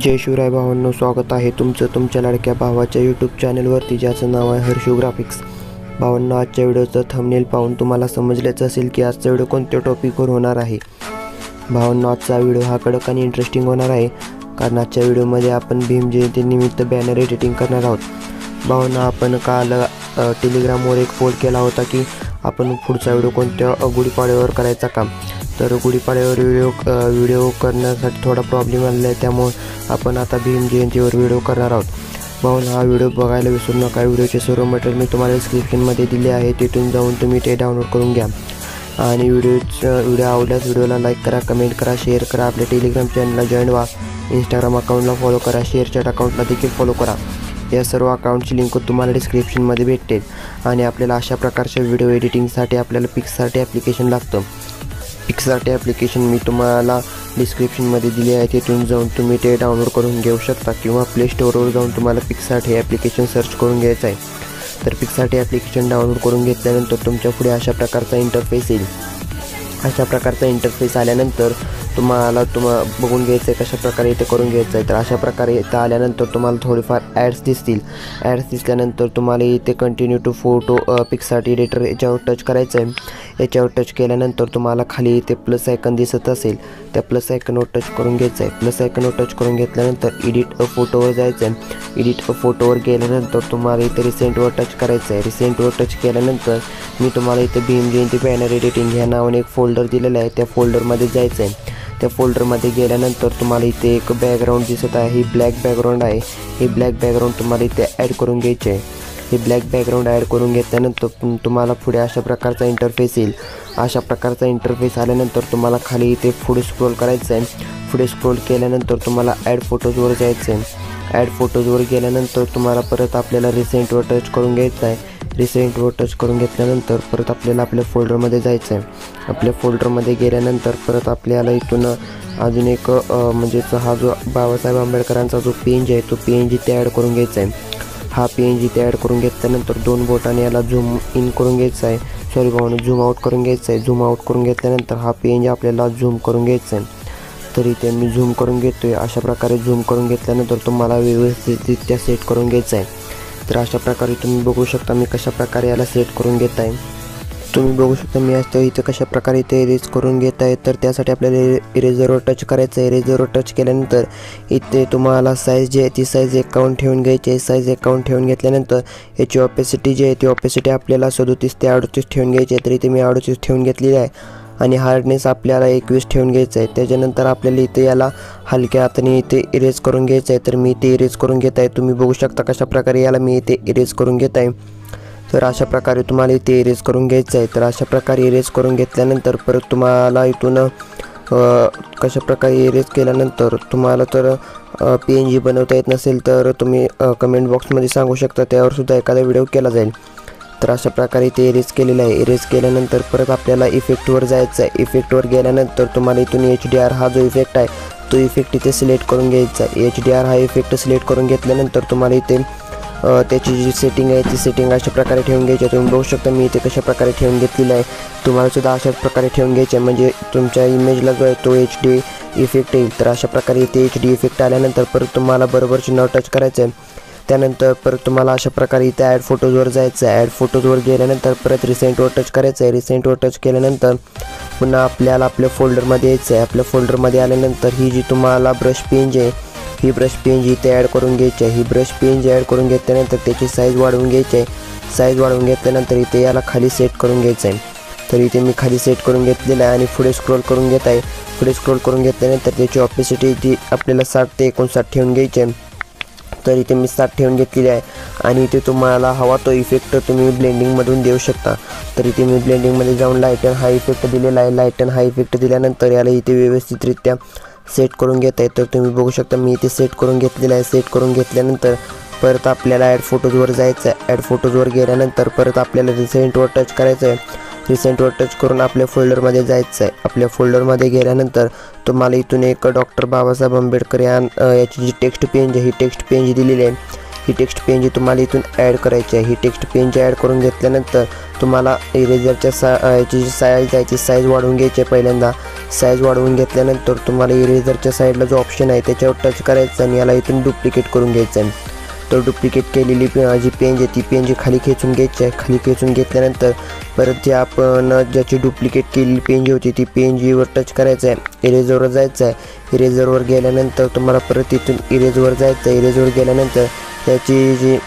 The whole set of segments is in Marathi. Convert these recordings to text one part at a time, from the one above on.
जय शिवराय भावांनो, स्वागत आहे तुमचं तुमच्या लाडक्या भावाच्या यूट्यूब चॅनलवरती, ज्याचं नाव आहे हर्षू ग्राफिक्स। भावांनो, आजच्या व्हिडिओचं थंबनेल पाहून तुम्हाला समजलेच असेल की आजचा व्हिडिओ कोणत्या टॉपिकवर होणार आहे। भावांनो, आजचा व्हिडिओ हा कडक आणि इंटरेस्टिंग होणार आहे, कारण आजच्या व्हिडिओमध्ये आपण भीमजयंती निमित्त बॅनर एडिटिंग करणार आहोत। भावांनो, आपण काल टेलिग्रामवर एक पोल केला होता की आपण पुढचा व्हिडिओ कोणत्या गुढीपाडव्यावर करायचा काम। तर गुढीपाडव्यावर व्हिडिओ करण्यासाठी थोडा प्रॉब्लेम आलेला आहे, त्यामुळे आपण आता भीमजयंतीवर व्हिडिओ करणार आहोत। भावांनो, हा व्हिडिओ बघायला विसरू नका। व्हिडिओचे सर्व मटेरियल मी तुम्हाला डिस्क्रिप्शनमध्ये दिले आहे, तिथून जाऊन तुम्ही ते डाउनलोड करून घ्या। आणि व्हिडिओ आवडल्यास व्हिडिओला लाईक करा, कमेंट करा, शेअर करा, आपल्या टेलिग्राम चॅनलला जॉईन व्हा, इंस्टाग्राम अकाउंटला फॉलो करा, शेअरचॅट अकाउंटला देखील फॉलो करा। या सर्व अकाउंटची लिंक तुम्हाला डिस्क्रिप्शनमध्ये भेटेल। आणि आपल्याला अशा प्रकारच्या व्हिडिओ एडिटिंगसाठी आपल्याला PicsArt ॲप्लिकेशन लागतं। PicsArt ॲप्लिकेशन मी तुम्हाला डिस्क्रिप्शनमध्ये दिले आहे, तिथून जाऊन तुम्ही ते डाउनलोड करून घेऊ शकता, किंवा प्ले स्टोअरवर जाऊन तुम्हाला PicsArt हे ॲप्लिकेशन सर्च करून घ्यायचं आहे। तर PicsArt ॲप्लिकेशन डाउनलोड करून घेतल्यानंतर तुमच्या पुढे अशा प्रकारचा इंटरफेस येईल। अशा प्रकारचा इंटरफेस आल्यानंतर तुम्हाला बघून घ्यायचं आहे कशा प्रकारे इथे करून घ्यायचं आहे। तर अशा प्रकारे इथं आल्यानंतर तुम्हाला थोडेफार ॲड्स दिसतील। ॲड्स दिसल्यानंतर तुम्हाला इथे continue to photo PicsArt editor याच्यावर टच करायचं आहे। याच्यावर टच केल्यानंतर तुम्हाला खाली इथे प्लस आयकन दिसत असेल, त्या प्लस आयकनवर टच करून घ्यायचं आहे। प्लस आयकनवर टच करून घेतल्यानंतर एडिट फोटोवर जायचं आहे। एडिट फोटोवर गेल्यानंतर तुम्हाला इथे रिसेंटवर टच करायचं आहे। रिसेंटवर टच केल्यानंतर मी तुम्हाला इथे भीमजयंती बॅनर एडिटिंग ह्या नावाने एक फोल्डर दिलेला आहे, त्या फोल्डरमध्ये जायचं आहे। त्या फोल्डरमध्ये गेल्यानंतर तुम्हाला इथे एक बॅकग्राऊंड दिसत आहे, ही ब्लॅक बॅकग्राऊंड आहे। ही ब्लॅक बॅकग्राऊंड तुम्हाला इथे ॲड करून घ्यायची आहे। हे ब्लॅक बॅकग्राऊंड ॲड करून घेतल्यानंतर तुम्हाला पुढे अशा प्रकारचा इंटरफेस येईल। अशा प्रकारचा इंटरफेस आल्यानंतर तुम्हाला खाली इथे पुढे स्क्रोल करायचं आहे। पुढे स्क्रोल केल्यानंतर तुम्हाला ॲड फोटोजवर जायचं आहे। ॲड फोटोजवर गेल्यानंतर तुम्हाला परत आपल्याला रिसेंटवर टच करून घ्यायचं आहे। रिसेंटवर टच करून घेतल्यानंतर परत आपल्याला आपल्या फोल्डरमध्ये जायचं आहे। आपल्या फोल्डरमध्ये गेल्यानंतर परत आपल्याला इथून अजून एक म्हणजेच हा जो बाबासाहेब आंबेडकरांचा जो PNG आहे तो PNG ते ॲड करून घ्यायचा आहे। हा PNG ते ॲड करून घेतल्यानंतर दोन बोटाने याला झूम इन करून घ्यायचं आहे, सॉरी भावांनो, झूम आउट करून घ्यायचं आहे। झूम आउट करून घेतल्यानंतर हा PNG आपल्याला झूम करून घ्यायचा आहे। तर इथे मी झूम करून घेतोय। अशा प्रकारे झूम करून घेतल्यानंतर तुम्हाला व्यवस्थितरित्या सेट करून घ्यायचं आहे। तर अशा प्रकारे तुम्ही बघू शकता मी कशा प्रकारे याला सेट करून घेत आहे। तुम्ही बघू शकता मी आज इथं कशा प्रकारे इथे इरेज करून घेत आहे। तर त्यासाठी आपल्याला इरेजरवर टच करायचं आहे। इरेजरवर टच केल्यानंतर इथे तुम्हाला साईज जी आहे ती साईज 51 ठेवून घ्यायची आहे। साईज 51 ठेवून घेतल्यानंतर याची ऑपेसिटी जी आहे ती ऑपेसिटी आपल्याला 37 ते 38 ठेवून घ्यायची आहे। तर इथे मी 38 ठेवून घेतलेली आहे। आणि हार्डनेस आपल्याला 21 ठेवून घ्यायचं आहे। त्याच्यानंतर आपल्याला इथे याला हलक्या हाताने इथे इरेज करून घ्यायचं आहे। तर मी इथे इरेज करून घेत आहे। तुम्ही बघू शकता कशा प्रकारे याला मी इथे इरेज करून घेत आहे। तर अशा प्रकारे तुम्हाला इथे इरेज करून घ्यायचं आहे। तर अशा प्रकारे इरेज करून घेतल्यानंतर परत तुम्हाला इथून कशा प्रकारे इरेज केल्यानंतर तुम्हाला तर PNG बनवता येत नसेल तर तुम्ही कमेंट बॉक्समध्ये सांगू शकता, त्यावर सुद्धा एखादा व्हिडिओ केला जाईल। तर अशा प्रकारे इथे इरेज केलेलं आहे। इरेज केल्यानंतर परत आपल्याला इफेक्टवर जायचं आहे। इफेक्टवर गेल्यानंतर तुम्हाला इथून HDR हा जो इफेक्ट आहे तो इफेक्ट इथे सिलेक्ट करून घ्यायचा आहे। HDR हा इफेक्ट सिलेक्ट करून घेतल्यानंतर तुम्हाला इथे त्याची जी सेटिंग आहे ती सेटिंग अशा प्रकारे ठेवून घ्यायची आहे। तुम्ही बघू शकता मी इथे कशा प्रकारे ठेवून घेतलेलं आहे। तुम्हाला सुद्धा अशाच प्रकारे ठेवून घ्यायचे आहे, म्हणजे तुमच्या इमेजला जो आहे तो HD इफेक्ट येईल। तर अशा प्रकारे इथे HD इफेक्ट आल्यानंतर परत तुम्हाला बरोबर चिन्हावर टच करायचं आहे। त्यानंतर परत तुम्हाला अशा प्रकारे इथे ॲड फोटोजवर जायचं आहे। ॲड फोटोजवर गेल्यानंतर परत रिसेंटवर टच करायचं आहे। रिसेंटवर टच केल्यानंतर पुन्हा आपल्याला आपल्या फोल्डरमध्ये यायचं आहे। आपल्या फोल्डरमध्ये आल्यानंतर ही जी तुम्हाला ब्रश PNG आहे ही ब्रश PNG इथे ॲड करून घ्यायची आहे। ही ब्रश PNG ॲड करून घेतल्यानंतर त्याची साईज वाढवून घ्यायची आहे। साईज वाढवून घेतल्यानंतर इथे याला खाली सेट करून घ्यायचं आहे। तर इथे मी खाली सेट करून घेतलेलं आहे आणि पुढे स्क्रोल करून घेत आहे। पुढे स्क्रोल करून घेतल्यानंतर त्याची ऑपेसिटी ती आपल्याला 60 ते 59 ठेवून घ्यायची आहे। तर इथे मी 60 ठेवून घेतलेली आहे। आणि इथे तुम्हाला हवा तो इफेक्ट तुम्ही ब्लेंडिंगमधून देऊ शकता। तर इथे मी ब्लेंडिंगमध्ये जाऊन लाईटन हा इफेक्ट दिलेला आहे। लाईटन हा इफेक्ट दिल्यानंतर याला इथे व्यवस्थितरित्या सेट करून घेत आहे। तर तुम्ही बघू शकता मी इथे सेट करून घेतलेलं आहे। सेट करून घेतल्यानंतर परत आपल्याला ॲड फोटोजवर जायचं आहे। ॲड फोटोजवर गेल्यानंतर परत आपल्याला रिसेंटवर टच करायचं आहे। रिसेंटवर टच करून आपल्या फोल्डरमध्ये जायचं आहे। आपल्या फोल्डरमध्ये गेल्यानंतर तुम्हाला इथून एक डॉक्टर बाबासाहेब आंबेडकर याची जी टेक्स्ट PNG ही टेक्स्ट PNG दिलेली आहे। ही टेक्स्ट PNG तुम्हाला इथून ॲड करायची आहे। ही टेक्स्ट PNG ॲड करून घेतल्यानंतर तुम्हाला इरेजरच्या याची जी साईज आहे ती साईज वाढवून घ्यायची आहे। पहिल्यांदा साईज वाढवून घेतल्यानंतर तुम्हाला इरेजरच्या साईडला जो ऑप्शन आहे त्याच्यावर टच करायचं आणि याला इथून डुप्लिकेट करून घ्यायचं आहे। तर डुप्लिकेट केलेली जी PNG ती PNG खाली खेचून घ्यायची आहे। खाली खेचून घेतल्यानंतर परत जे आपण ज्याची डुप्लिकेट केलेली PNG होती ती PNGवर टच करायचं आहे। इरेजरवर जायचं आहे। इरेजरवर गेल्यानंतर तुम्हाला परत इथून इरेजवर जायचं आहे। इरेजवर गेल्यानंतर त्याची जी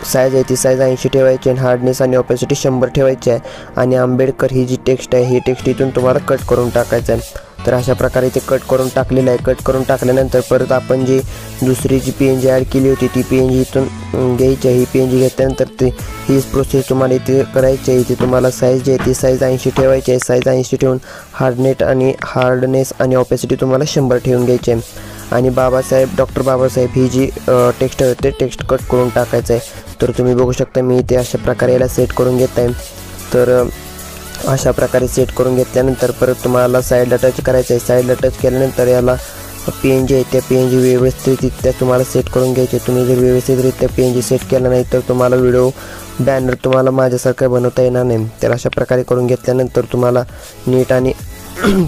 साईज आहे ती साईज 80 ठेवायची आणि हार्डनेस आणि ऑपेसिटी 100 ठेवायची आहे। आणि आंबेडकर ही जी टेक्स्ट आहे ही टेक्स्ट इथून तुम्हाला कट करून टाकायचं आहे। तर अशा प्रकारे ते कट करून टाकलेलं आहे। कट करून टाकल्यानंतर परत आपण जी दुसरी जी PNG ॲड केली होती ती PNG इथून घ्यायची आहे। ही PNG घेतल्यानंतर ते हीच प्रोसेस तुम्हाला इथे करायची आहे। इथे तुम्हाला साईज जी आहे ती साईज 80 ठेवायची आहे। साईज 80 ठेवून हार्डनेस आणि ऑपेसिटी तुम्हाला 100 ठेवून घ्यायची आहे। आणि डॉक्टर बाबासाहेब ही जी टेक्स्ट आहे ते टेक्स्ट कट करून टाकायचं आहे। तर तुम्ही बघू शकता मी इथे अशा प्रकारे याला सेट करून घेत आहे। तर अशा प्रकारे सेट करून घेतल्यानंतर परत तुम्हाला साईडला टच करायचं आहे। साईडला टच केल्यानंतर याला PNG आहे त्या PNG व्यवस्थितरित्या तुम्हाला सेट करून घ्यायचे। तुम्ही जर व्यवस्थितरित्या PNG सेट केला नाही तर तुम्हाला व्हिडिओ बॅनर तुम्हाला माझ्यासारखं बनवता येणार नाही। तर अशा प्रकारे करून घेतल्यानंतर तुम्हाला नीट आणि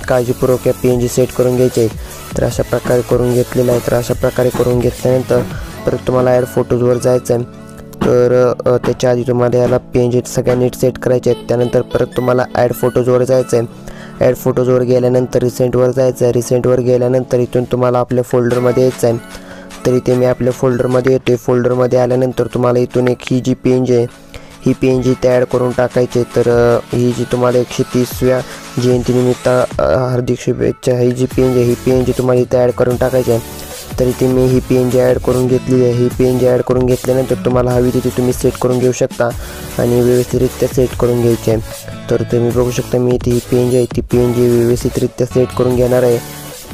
काळजीपूर्वक या PNG सेट करून घ्यायचे आहेत। तर अशा प्रकारे करून घेतलेलं आहे। तर अशा प्रकारे करून घेतल्यानंतर परत तुम्हाला ॲड फोटोजवर जायचं आहे। तर त्याच्या आधी तुम्हाला याला PNG सगळ्या नीट सेट करायचे आहेत। त्यानंतर परत तुम्हाला ॲड फोटोजवर जायचं आहे। ॲड फोटोजवर गेल्यानंतर रिसेंटवर जायचं आहे। रिसेंटवर गेल्यानंतर इथून तुम्हाला आपल्या फोल्डरमध्ये यायचं आहे। तर इथे मी आपल्या फोल्डरमध्ये येतो आहे। फोल्डरमध्ये आल्यानंतर तुम्हाला इथून एक ही जी PNG आहे ही PNG इथे ॲड करून टाकायची। तर ही जी तुम्हाला 130व्या जयंतीनिमित्त हार्दिक शुभेच्छा ही जी PNG आहे ही PNG तुम्हाला इथे ॲड करून टाकायची आहे। तर इथे मी ही PNG ॲड करून घेतलेली आहे। ही PNG ॲड करून घेतल्यानंतर तुम्हाला हवी तिथे तुम्ही सेट करून घेऊ शकता आणि व्यवस्थितरित्या सेट करून घ्यायची आहे। तर तुम्ही बघू शकता मी इथे ही PNG आहे ती PNG व्यवस्थितरित्या सेट करून घेणार आहे।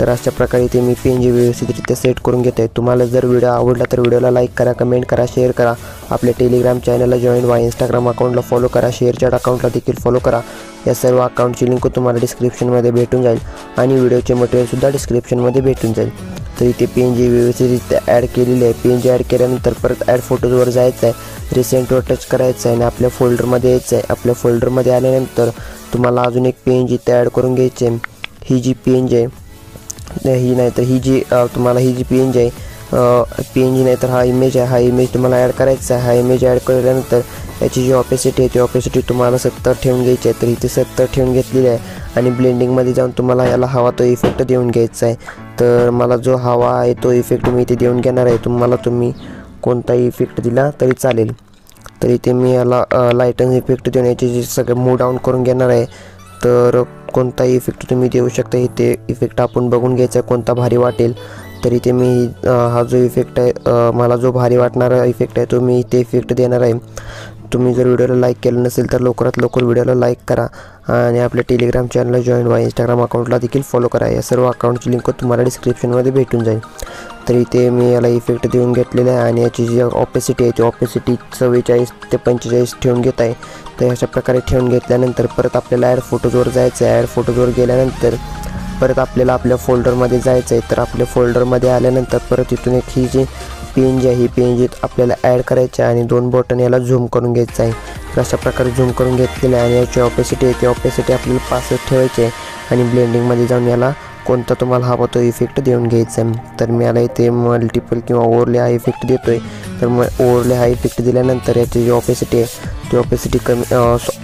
तर अशा प्रकारे इथे मी PNG व्यवस्थितरित्या सेट करून घेत आहे। तुम्हाला जर व्हिडिओ आवडला तर व्हिडिओला लाईक करा, कमेंट करा, शेअर करा, आपल्या टेलिग्राम चॅनलला जॉईन व्हा, इंस्टाग्राम अकाउंटला फॉलो करा, शेअरचॅट अकाउंटला देखील फॉलो करा। या सर्व अकाउंटची लिंक तुम्हाला डिस्क्रिप्शनमध्ये भेटून जाईल आणि व्हिडिओचे मटेरियलसुद्धा डिस्क्रिप्शनमध्ये भेटून जाईल। तर इथे PNG व्यवस्थितरित्या ॲड केलेली आहे। PNG ॲड केल्यानंतर परत ॲड फोटोजवर जायचं आहे। रिसेंटवर टच करायचं आहे आणि आपल्या फोल्डरमध्ये यायचं आहे। आपल्या फोल्डरमध्ये आल्यानंतर तुम्हाला अजून एक PNG इथे ॲड करून घ्यायची आहे। ही जी PNG आहे ही नाही तर ही जी तुम्हाला ही जी PNG आहे PNG नाही तर हा इमेज आहे, हा इमेज तुम्हाला ॲड करायचा आहे। हा इमेज ॲड केल्यानंतर याची जी ऑपेसिटी आहे ती ऑपेसिटी तुम्हाला 70 ठेवून घ्यायची आहे। तर इथे 70 ठेवून घेतलेली आहे आणि ब्लेंडिंगमध्ये जाऊन तुम्हाला याला हवा तो इफेक्ट देऊन घ्यायचा आहे। तर मला जो हवा आहे तो इफेक्ट मी इथे देऊन घेणार आहे। तुम्ही कोणताही इफेक्ट दिला तरी चालेल। तर इथे मी याला लाईटन इफेक्ट देऊन याची जी सगळं मूड डाऊन करून घेणार आहे। तर कोणताही इफेक्ट तुम्ही देऊ शकता। इथे इफेक्ट आपण बघून घ्यायचा कोणता भारी वाटेल। तर इथे मी हा जो इफेक्ट आहे मला जो भारी वाटणारा इफेक्ट आहे तो मी इथे इफेक्ट देणार आहे। तुम्ही जर व्हिडिओला लाईक केलं नसेल तर लवकरात लवकर व्हिडिओला लाईक करा आणि आपल्या टेलिग्राम चॅनलला जॉईन व्हा, इंस्टाग्राम अकाउंटला देखील फॉलो करा। या सर्व अकाउंटची लिंक तुम्हाला डिस्क्रिप्शनमध्ये भेटून जाईल। तर इथे मी याला इफेक्ट देऊन घेतलेला आहे आणि याची जी ऑपेसिटी आहे ती ऑपेसिटी 44 ते 45 ठेवून घेत आहे। तर अशा प्रकारे ठेवून घेतल्यानंतर परत आपल्याला ॲड फोटोजवर जायचं आहे। ॲड फोटोजवर गेल्यानंतर परत आपल्याला आपल्या फोल्डरमध्ये जायचं आहे। तर आपल्या फोल्डरमध्ये आल्यानंतर परत इथून एक ही जी PNG आहे ही PNG आपल्याला ॲड करायची आहे आणि 2 बटन याला झूम करून घ्यायचं आहे। तर अशा प्रकारे झूम करून घेतलेलं आहे आणि याची ऑपेसिटी आहे ती ऑपेसिटी आपल्याला 65 ठेवायची आहे आणि ब्लेंडिंगमध्ये जाऊन याला कोणता तुम्हाला हवा तो इफेक्ट देऊन घ्यायचा आहे। तर मी याला इथे मल्टिपल किंवा ओव्हरले हा इफेक्ट देतो आहे। तर मग ओव्हरले हा इफेक्ट दिल्यानंतर याची जी ऑपेसिटी आहे ती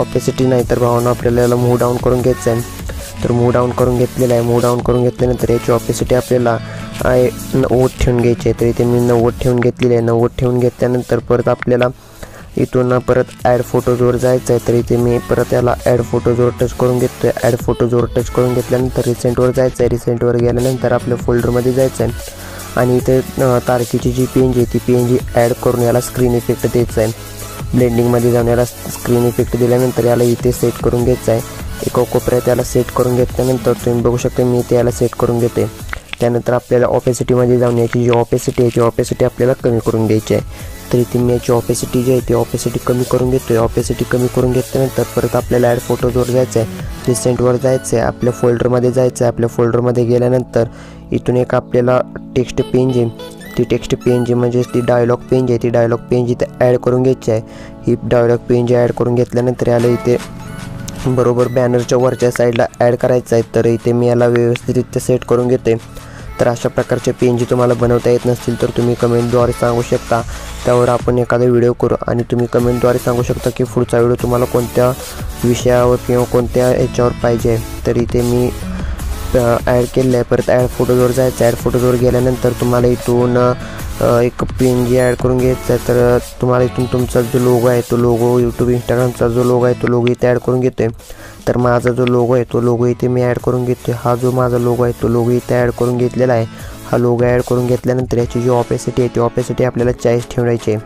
ऑपेसिटी नाही तर भावना आपल्याला याला मूव डाऊन करून घ्यायचं आहे। तर मूव डाऊन करून घेतलेला आहे। मूव डाऊन करून घेतल्यानंतर याची ऑपेसिटी आपल्याला 90 ठेवून घ्यायची आहे। तर इथे मी 90 ठेवून घेतलेली आहे। 90 ठेवून घेतल्यानंतर परत आपल्याला इथून परत ॲड फोटोजवर जायचं आहे। तर इथे मी परत याला ॲड फोटोजवर टच करून घेतो आहे। ॲड फोटोजवर टच करून घेतल्यानंतर रिसेंटवर जायचं आहे। रिसेंटवर गेल्यानंतर आपल्या फोल्डरमध्ये जायचं आहे आणि इथे तारखेची जी PNG आहे ती PNG ॲड करून याला स्क्रीन इफेक्ट द्यायचा आहे। ब्लेंडिंगमध्ये जाऊन याला स्क्रीन इफेक्ट दिल्यानंतर याला इथे सेट करून घ्यायचं आहे। एका कोपऱ्यात याला सेट करून घेतल्यानंतर तुम्ही बघू शकता मी इथे याला सेट करून घेते। त्यानंतर आपल्याला ऑपेसिटीमध्ये जाऊन याची जी ऑपेसिटी आहे ती ऑपेसिटी आपल्याला कमी करून घ्यायची आहे। तर इथे मी याची ऑपेसिटी जी आहे ती ऑपेसिटी कमी करून घेतो आहे। ऑपेसिटी कमी करून घेतल्यानंतर परत आपल्याला ॲड फोटोजवर जायचं आहे। रिसेंटवर जायचं आहे। आपल्या फोल्डरमध्ये जायचं आहे। आपल्या फोल्डरमध्ये गेल्यानंतर इथून एक आपल्याला टेक्स्ट PNG ती टेक्स्ट PNG म्हणजेच ती डायलॉग पेज आहे, ती डायलॉग पेज इथे ॲड करून घ्यायची आहे। ही डायलॉग पेज ॲड करून घेतल्यानंतर याला इथे बरोबर बॅनरच्या वरच्या साईडला ॲड करायचं आहे। तर इथे मी याला व्यवस्थितरित्या सेट करून घेते। तर अशा प्रकारचे PNG तुम्हाला बनवता येत नसतील तर तुम्ही कमेंटद्वारे सांगू शकता, त्यावर आपण एखादा व्हिडिओ करू। आणि तुम्ही कमेंटद्वारे सांगू शकता की पुढचा व्हिडिओ तुम्हाला कोणत्या विषयावर किंवा कोणत्या याच्यावर पाहिजे। तर इथे मी ॲड केलं आहे। परत ॲड फोटोजवर जायचं, ॲड फोटोजवर गेल्यानंतर तुम्हाला इथून एक PNG ॲड करून घ्यायचा आहे। तर तुम्हाला इथून तुमचा जो लोगो आहे तो लोगो, यूट्यूब इंस्टाग्रामचा जो लोगो आहे तो लोगो इथे ॲड करून घेतो आहे। तर माझा जो लोगो आहे तो लोगो इथे मी ॲड करून घेतो आहे। हा जो माझा लोगो आहे तो लोगो इथे ॲड करून घेतलेला आहे। हा लोगो ॲड करून घेतल्यानंतर याची जी ऑपेसिटी आहे ती ऑपेसिटी आपल्याला 40 ठेवायची आहे।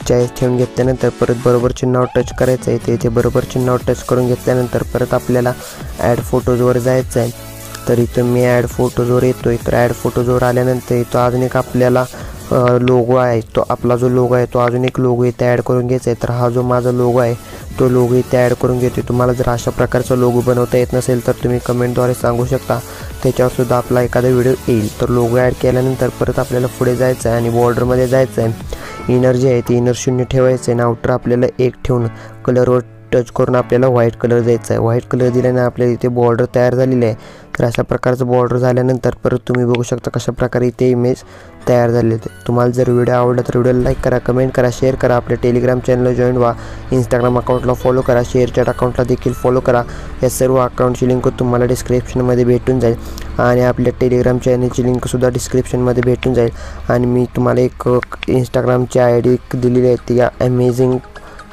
40 ठेवून घेतल्यानंतर परत बरोबर चिन्हावर टच करायचं आहे। इथे बरोबर चिन्हावर टच करून घेतल्यानंतर परत आपल्याला ॲड फोटोजवर जायचं आहे। तर इथं मी ॲड फोटोजवर येतो आहे। तर ॲड फोटोजवर आल्यानंतर इथं अजून एक आपल्याला लोगो आहे, तो आपला जो लोगो आहे तो अजून एक लोगो इथे ॲड करून घ्यायचा आहे। तर हा जो माझा लोगो आहे तो लोगो इथे ॲड करून घेतो। तुम्हाला जर अशा प्रकारचा लोगो बनवता येत नसेल तर तुम्ही कमेंटद्वारे सांगू शकता, त्याच्यावरसुद्धा आपला एखादा व्हिडिओ येईल। तर लोगो ॲड केल्यानंतर परत आपल्याला पुढे जायचं आहे आणि बॉर्डरमध्ये जायचं आहे। इनर जे आहे ते इनर 0 ठेवायचं आहे आणि आउटर आपल्याला 1 ठेवून कलरवर टच करून आपल्याला व्हाईट कलर द्यायचा आहे। व्हाईट कलर दिल्याने आपल्याला इथे बॉर्डर तयार झालेली आहे। तर अशा प्रकारचं बॉर्डर झाल्यानंतर परत तुम्ही बघू शकता कशा प्रकारे इथे इमेज तयार झालेली आहे। तुम्हाला जर व्हिडिओ आवडला तर व्हिडिओला लाईक करा, कमेंट करा, शेअर करा, आपल्या टेलिग्राम चॅनलला जॉईन व्हा, इंस्टाग्राम अकाउंटला फॉलो करा, शेअरचॅट अकाउंटला देखील फॉलो करा। या सर्व अकाउंटची लिंक तुम्हाला डिस्क्रिप्शनमध्ये भेटून जाईल आणि आपल्या टेलिग्राम चॅनलची लिंकसुद्धा डिस्क्रिप्शनमध्ये भेटून जाईल। आणि मी तुम्हाला एक इंस्टाग्रामची ID दिलेली आहे, ती अमेझिंग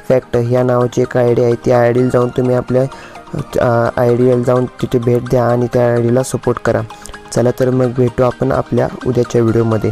फॅक्ट ह्या नावाची एक ID आहे। ती IDला जाऊन तुम्ही आपल्या IDला जाऊन तिथे भेट द्या आणि त्या IDला सपोर्ट करा। चला तर मग भेटू आपण आपल्या उद्याच्या व्हिडिओमध्ये।